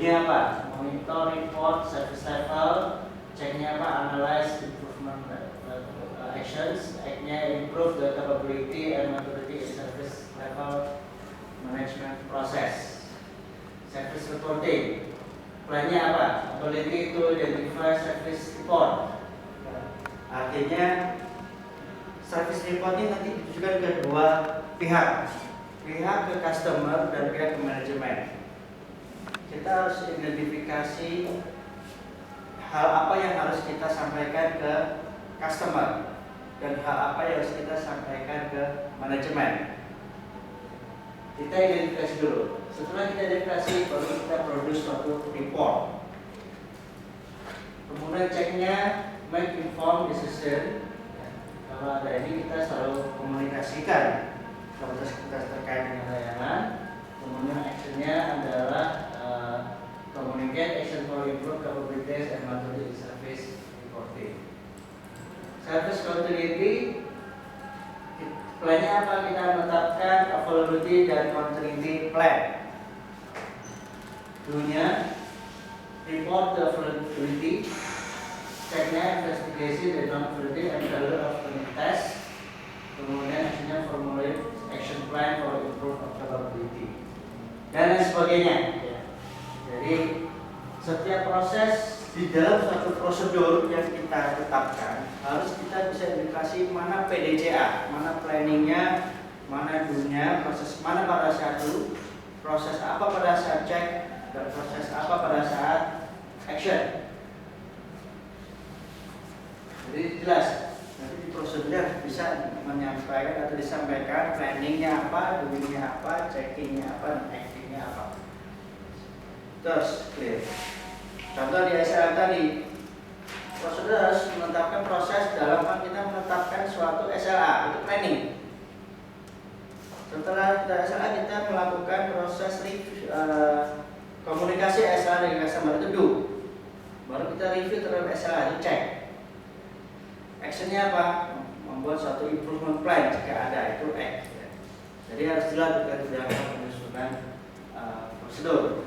Do-nya apa? Monitor, report, service level. Check-nya apa? Analyze, improvement actions. Act-nya improve the capability and maturity in service level management process. Service reporting. Plan-nya apa? Ability to identify service report. Artinya service report ini nanti ditujukan ke dua pihak ke customer dan pihak ke manajemen. Kita harus identifikasi hal apa yang harus kita sampaikan ke customer dan hal apa yang harus kita sampaikan ke manajemen. Kita identifikasi dulu. Setelah kita identifikasi, baru kita produce suatu report. Kemudian ceknya make informed decision. Kalau ada ini kita selalu komunikasikan kualitas terkait dengan layanan. Kemudian actionnya adalah communicate action for improve capabilities and maturity service reporting. Service continuity, plannya apa? Kita menetapkan availability dan continuity plan. Do-nya report the availability, check-nya investigation the non-availability and failure of unit test. Kemudian actionnya formulate action plan for improve availability dan lain sebagainya. Jadi setiap proses di dalam suatu prosedur yang kita tetapkan harus kita bisa indikasi mana PDCA, mana planningnya, mana do-nya, proses mana pada saat do, proses apa pada saat check, dan proses apa pada saat action. Jadi jelas. Nanti di prosedurnya bisa menyampaikan atau disampaikan planningnya apa, doingnya apa, checkingnya apa, dan actingnya apa. Terus clear. Contoh di SLA tadi, prosedur harus menetapkan proses dalam hal kita menetapkan suatu SLA, itu planning. Setelah kita SLA, kita melakukan proses komunikasi SLA dengan customer, itu do. Baru kita review terhadap SLA, itu check. Actionnya apa? Membuat suatu improvement plan jika ada, itu act. Jadi harus dilakukan di dalam penyusunan prosedur.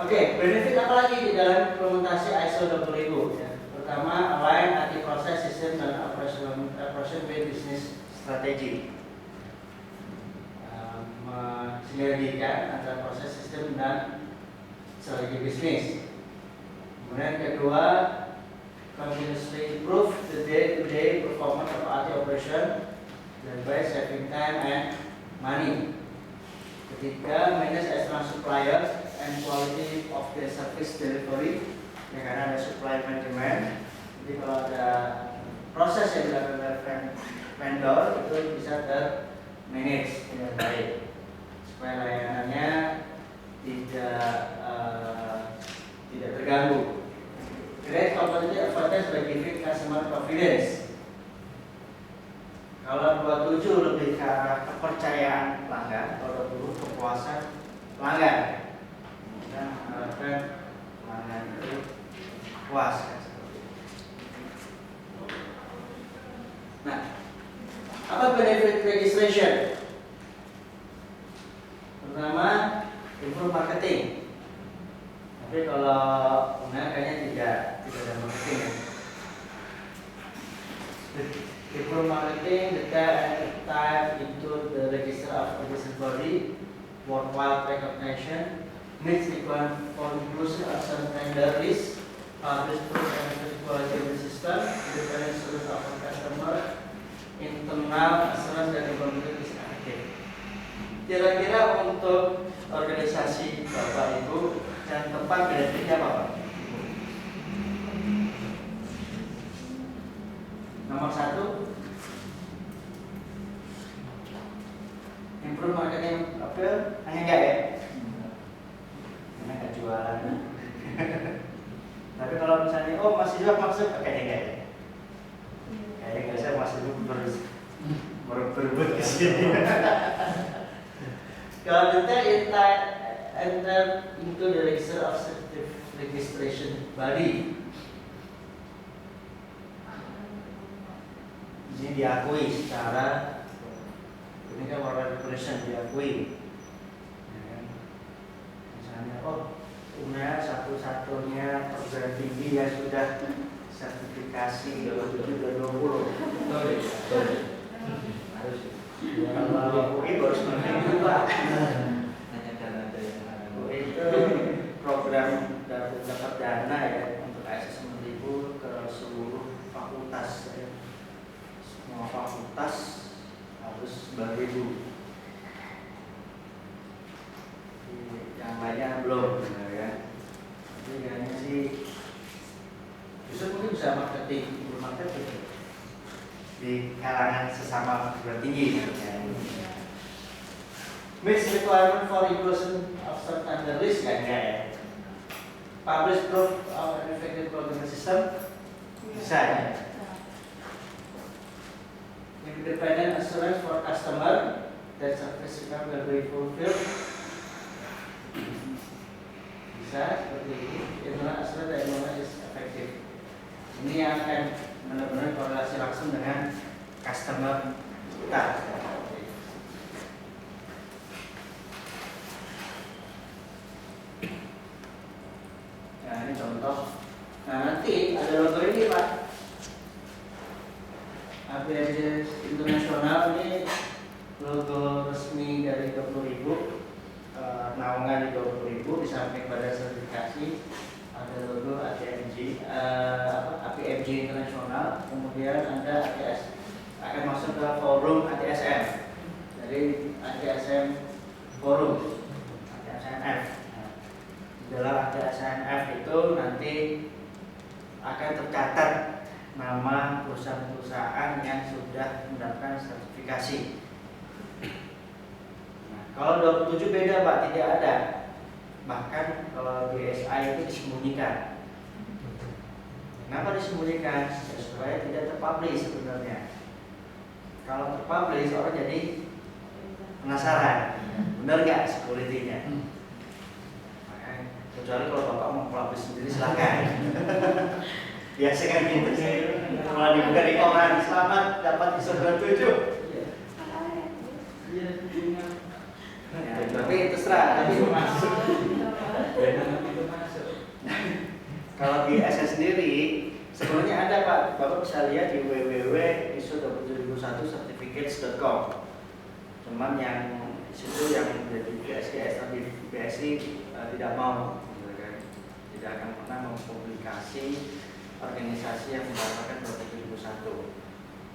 Oke, benefit apa lagi di dalam implementasi ISO 20000? Ya. Pertama, align IT process, system, dan operation with business strategy. Sinergikan antara proses, sistem, dan strategi bisnis. Kemudian kedua, continuously improve the day-to-day performance of IT operation by saving time and money. Ketiga, manage external suppliers and quality of the service delivery. Ya, karena ada supply management. Jadi kalau ada proses yang dilakukan oleh vendor itu bisa termanage dengan baik supaya layanannya tidak terganggu. Create competitive advantage by giving customer confidence. Kalau 27 lebih ke arah kepercayaan pelanggan, kalau 20 kepuasan pelanggan. Kita mengharapkan pelanggan itu puas. Nah, apa benefit registration? Pertama, improve marketing. Tapi kalau kayaknya tidak ada marketing ya. Improve marketing, detail and type into the register of registered body, worldwide recognition, meets requirement for inclusive action tender list, publish proof and quality of the system, independent service of the customer, internal assurance dan implementation is active. Kira-kira untuk organisasi Bapak Ibu yang tempat benefitnya apa Pak? Nomor 1, improve marketing appeal, hanya enggak ya? Karena enggak jualan. Tapi kalau misalnya, oh mahasiswa maksud, kayaknya enggak ya? Kayaknya enggak, saya mahasiswa berebut ke sini. Kalau kita enter into the register of registration body, Ini diakui secara, ini kan worldwide recognition, diakui. Ya kan? Misalnya, oh UNER satu-satunya perguruan tinggi yang sudah sertifikasi 27 dan 20. Betul. Harus. Kalau UI baru 9 Pak. UI itu program dapat dana ya untuk akses 9.000 ke seluruh fakultas. Semua fakultas harus 9.000. Yang lainnya belum, ya. Jadi kayaknya sih justru mungkin bisa marketing, ibu marketing di kalangan sesama perguruan tinggi. Meets requirement for inclusion of certain risk kan ya? Publish proof of an effective programming system bisa ya? Independent assurance for customer that service will be fulfilled bisa seperti ini. Internal assurance that is effective. Ini yang akan benar-benar korelasi langsung dengan customer kita. Nah ini contoh. Nah nanti ada logo ini Pak. ABJ Internasional ini logo resmi dari 20.000. Naungan di 20.000 di samping pada sertifikasi ada logo APMG Internasional, kemudian ada ATS akan masuk ke forum ATSM, jadi ATSM forum ATSMF. Dalam ATSMF itu nanti akan tercatat nama perusahaan-perusahaan yang sudah mendapatkan sertifikasi. Kalau 27 beda Pak, tidak ada. Bahkan kalau BSI itu disembunyikan. Kenapa disembunyikan? Ya, supaya tidak terpublish sebenarnya. Kalau terpublish orang jadi penasaran, benar nggak security-nya? Kecuali kalau Bapak mau publish sendiri silakan. Biasanya gitu sih. Malah dibuka di koran, selamat dapat ISO 27. Ya, tapi terserah, tapi itu masuk. Kalau di SS sendiri, sebenarnya ada Pak. Bapak bisa lihat di www.iso27001certificates.com. Cuman yang situ yang menjadi BSI atau BSI tidak mau, tidak akan pernah mempublikasi organisasi yang mendapatkan 27001.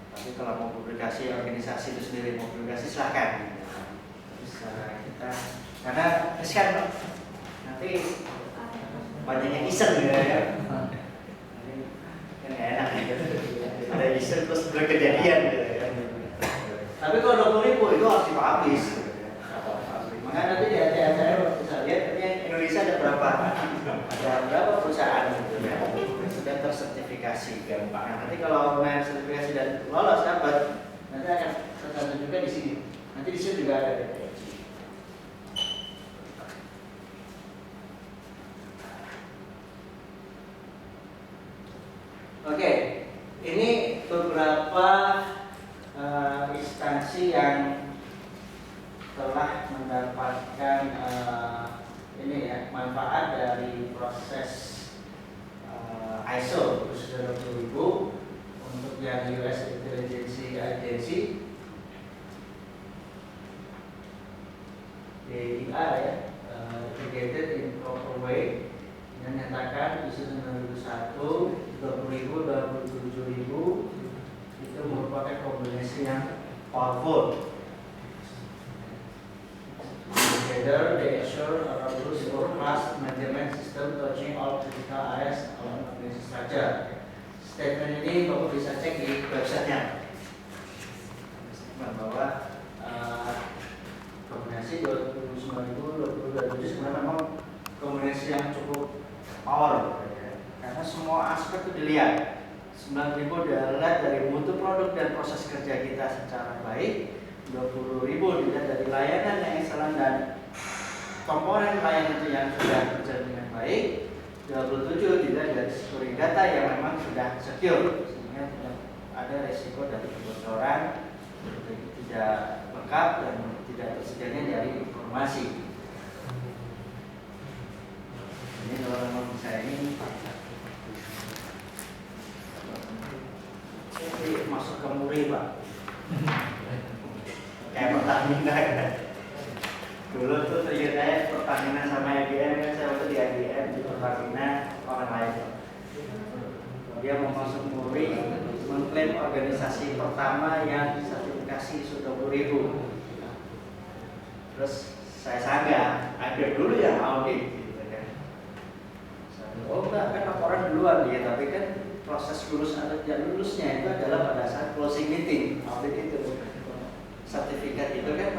Tapi kalau mau publikasi organisasi itu sendiri mau publikasi silakan. Kita karena kesian nanti banyak yang iseng ya. Kan enak ya. Ada iseng terus berkejadian gitu ya. Tapi kalau 20.000 itu harus dipublish. Makanya nanti di acara saya bisa lihat Indonesia ada berapa? Ada berapa perusahaan gitu ya sudah tersertifikasi gampang. Nah, nanti kalau main sertifikasi dan lolos dapat, nanti akan tercantum juga di sini. Nanti di sini juga ada. Oke, ini beberapa instansi yang telah mendapatkan ini ya manfaat dari proses ISO 27000 untuk yang US Intelligence Agency DIA ya, integrated in proper way, menyatakan ISO 9001 20.000 dan 27.000 itu merupakan kombinasi yang powerful. Together, they assure a robust world-class management system touching all critical areas of organization structure. Statement ini Bapak bisa cek di websitenya. Bahwa kombinasi 29.000 sebenarnya memang kombinasi yang cukup power. Karena semua aspek itu dilihat. 9.000 dilihat dari mutu produk dan proses kerja kita secara baik. 20.000 dilihat dari layanan yang excellent dan komponen layanan itu yang sudah berjalan dengan baik. 27 dilihat dari security data yang memang sudah secure, sehingga tidak ada resiko dari kebocoran, tidak lengkap dan tidak tersedianya dari informasi. Ini kalau memang bisa ini masuk ke muri Pak, kayak Pertamina kan. Dulu tuh ternyata Pertamina sama IBM kan, saya waktu di IBM di Pertamina orang lain. Dia mau masuk muri, mengklaim organisasi pertama yang sertifikasi ISO 20000. Terus saya sanggah, IBM dulu yang audit. Gitu kan. Oh enggak, kan laporan duluan dia, tapi kan proses lulus atau tidak lulusnya itu adalah pada saat closing meeting audit itu. Sertifikat itu kan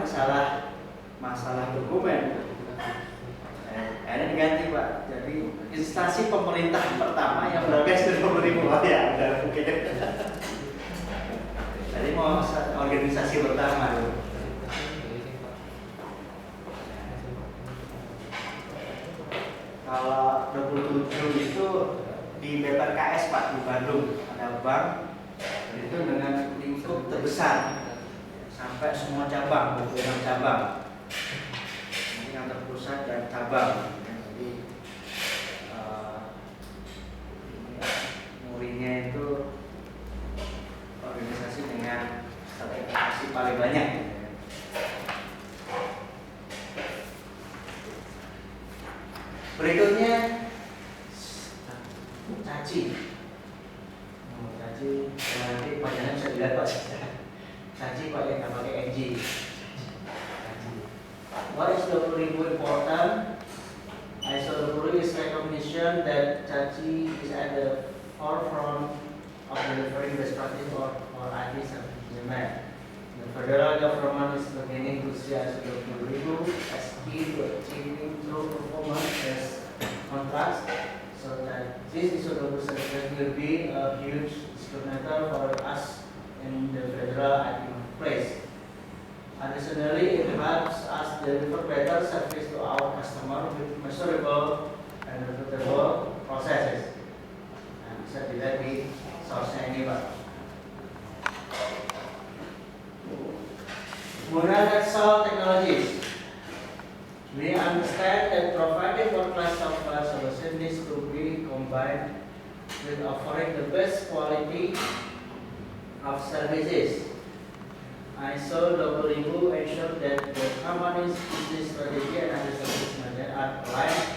masalah dokumen. Akhirnya diganti Pak, jadi instansi pemerintah pertama yang berorganisasi 20.000 ya, udah mungkin. Jadi mau organisasi pertama dulu. Kalau 27 itu di BPKS Pak, di Bandung ada bank itu dengan lingkup terbesar sampai semua cabang, 26 cabang. Ini yang terpusat dan cabang. Jadi murinya itu organisasi dengan sertifikasi paling banyak. Berikutnya caci. Caci nanti panjangnya bisa dilihat Pak. Caci pakai nggak pakai NG. What is 20.000 important? ISO 20.000 is recognition that Caci is at the forefront of delivering best practice or IT service. The federal government is beginning to see ISO 20.000 as key to achieving true performance as contracts, so that this ISO 20.000 certificate will be a huge discriminator for us in the federal IT place. Additionally, it helps us deliver better service to our customer with measurable and repeatable processes. Nah, bisa dilihat di source-nya ini Pak. Kemudian Excel Technologies. We understand that providing world-class software solution needs to be combined with offering the best quality of services. ISO 20.000 ensure that the company's business strategy and other service model are aligned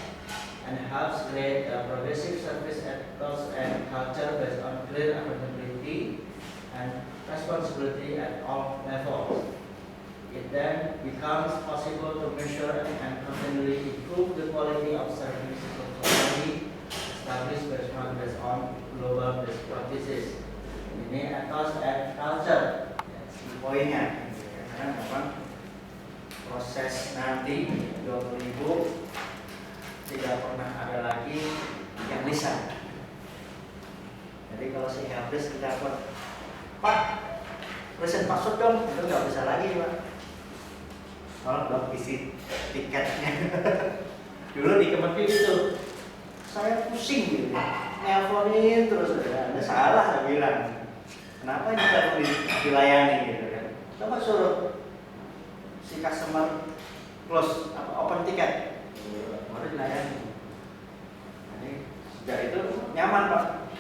and helps create a progressive service ethos and culture based on clear accountability and responsibility at all levels. It then becomes possible to measure and continually improve the quality of service provided, established benchmark based on global best practices. Ini ethos and culture. Poinnya, karena memang proses nanti 20.000 tidak pernah ada lagi yang lisan. Jadi kalau si habis kita Pak, present password dong, itu nggak bisa lagi Pak. Kalau belum isi tiketnya. Dulu di Kementerian itu saya pusing gitu, nelfonin terus ada salah saya bilang. Kenapa ini tidak dilayani gitu kan? Coba suruh si customer close open tiket, baru dilayani. Jadi sejak itu nyaman Pak.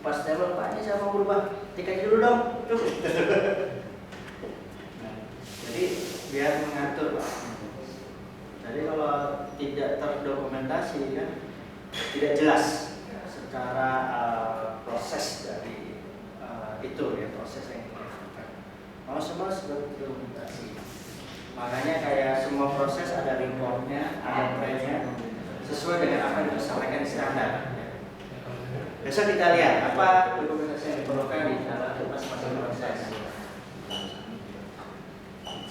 Pas telepon Pak, ini saya mau berubah tiket dulu dong. Nah, jadi biar mengatur Pak. Jadi kalau tidak terdokumentasi kan tidak jelas secara proses dari itu ya, proses yang dilakukan. Kalau semua sudah terdokumentasi, makanya kayak semua proses ada reportnya, ada trennya, sesuai dengan apa yang disampaikan di standar. Besok kita lihat apa dokumentasi yang diperlukan di dalam masing-masing proses.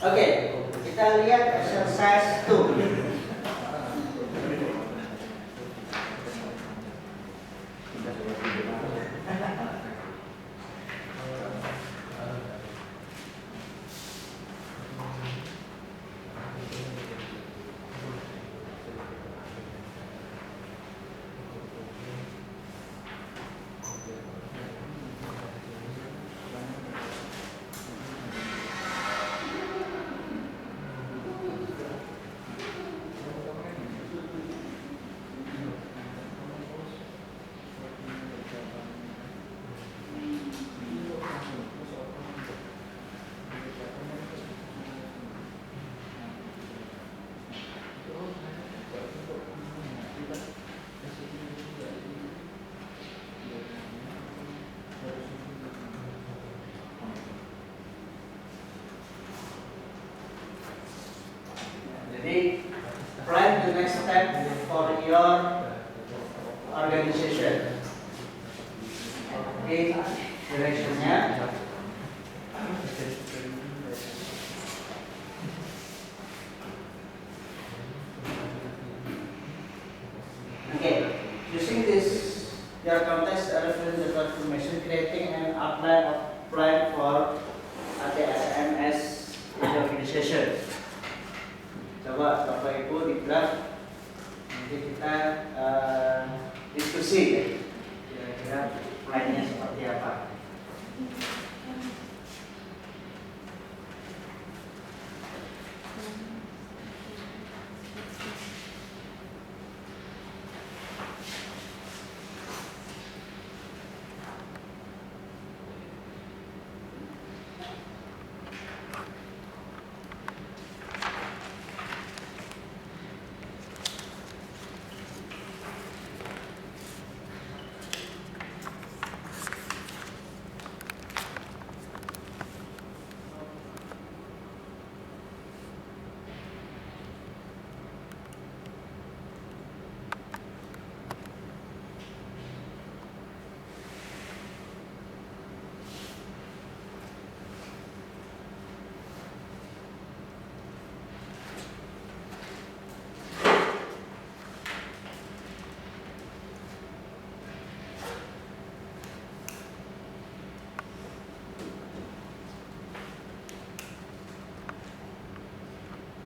Oke, kita lihat exercise 2. your organization. Oke, directionnya. Okay, using this, your context reference the information, creating an outline of plan for ATSMS in the organization. Coba Bapak Ibu di draft, nanti kita diskusi ya.